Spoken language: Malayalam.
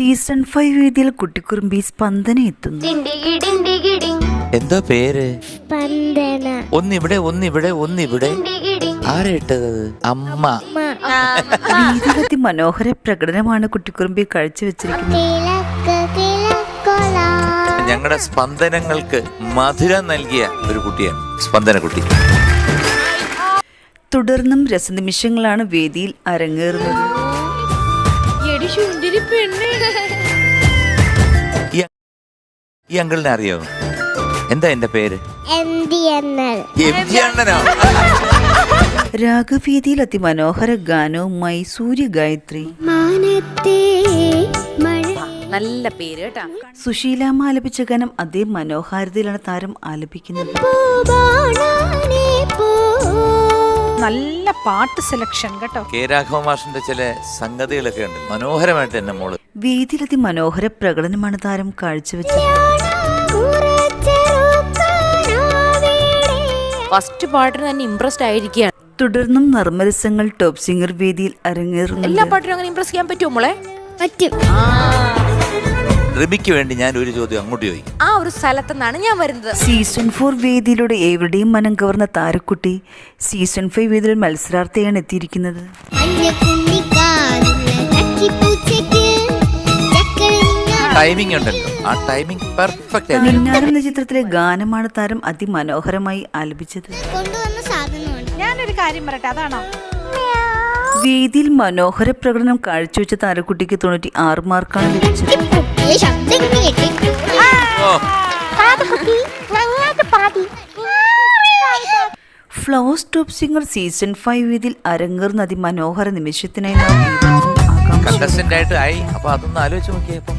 സീസൺ 5 വേദിയിൽ കുട്ടിക്കുറുമ്പി സ്പന്ദന എത്തുന്നു. എന്താ പേര്? സ്പന്ദന. ഒന്നിവിടെ ആരാ ഇട്ടത്? അമ്മ. വേദിയിലെത്തി മനോഹര പ്രകടനമാണ് കുട്ടിക്കുറുമ്പി കാഴ്ചവെച്ചിരിക്കുന്നത്. ഞങ്ങളുടെ സ്പന്ദനങ്ങൾക്ക് മധുരം നൽകിയ ഒരു കുട്ടിയാണ് സ്പന്ദന കുട്ടി. തുടർന്നും രസനിമിഷങ്ങളാണ് വേദിയിൽ അരങ്ങേറുന്നത്. ഈ അങ്കിളിനെ അറിയാമോ? എന്താ എന്റെ പേര്? രാഗവേദിയിൽ അതിമനോഹര ഗാനവുമായി സൂര്യ ഗായത്രി. നല്ല പേര് കേട്ടാ. സുശീലാമ്മ ആലപിച്ച ഗാനം അതേ മനോഹാരിതയിലാണ് താരം ആലപിക്കുന്നത്. നല്ല പാട്ട് സെലക്ഷൻ കേട്ടോ. കെ രാഘവ മാഷിന്റെ ചില സംഗതികളൊക്കെ ഉണ്ട്, മനോഹരമായിട്ട് എന്നെ മോള്. വേദിയിൽ അതിമനോഹര പ്രകടനമാണ് താരം കാഴ്ചവെച്ചത്. ഫസ്റ്റ് പാട്ടിന് തന്നെ ഇംപ്രസ്ഡ് ആയിരിക്കുകയാണ്. തുടർന്നും നർമ്മരസങ്ങൾ ടോപ്പ് സിംഗർ വേദിയിൽ അരങ്ങേറുന്നു. എല്ലാ പാട്ടിനും അങ്ങനെ ഇംപ്രസ് ചെയ്യാൻ പറ്റുമോ മോളെ? പറ്റും. റിമിക്ക് വേണ്ടി ഞാൻ ഒരു ചോദ്യം അങ്ങോട്ട് ചോദിക്കും. ആ ഒരു സ്ഥലത്തുനിന്നാണ് ഞാൻ വരുന്നത്. സീസൺ 4 വേദിയിലൂടെ എവിടെയും മനം കവർന്ന താരക്കുട്ടി സീസൺ 5 വേദിയിൽ മത്സരാർത്ഥിയാണ് എത്തിയിരിക്കുന്നത്. ടൈമിംഗ് ഉണ്ടല്ലോ, ആ ടൈമിംഗ് പെർഫെക്റ്റ്. മിന്നാരം എന്ന ചിത്രത്തിലെ ഗാനമാണ് താരം അതിമനോഹരമായി ആലപിച്ചത്. ഞാനൊരു കാര്യം പറയട്ടെ, അതാണോ വേദിയിൽ മനോഹര പ്രകടനം കാഴ്ചവെച്ച താരക്കുട്ടിക്ക് 96 മാർക്കാണ് ലഭിച്ചത്. ഫ്ലവേഴ്സ് ടോപ്പ് സിംഗർ സീസൺ 5 വേദിയിൽ അരങ്ങേറുന്ന അതിമനോഹര നിമിഷത്തിനായി നാം കണ്ടസ്റ്റന്റ് ആയിട്ട് ആയി. അപ്പൊ അതൊന്ന് ആലോചിച്ച് നോക്കിയപ്പോ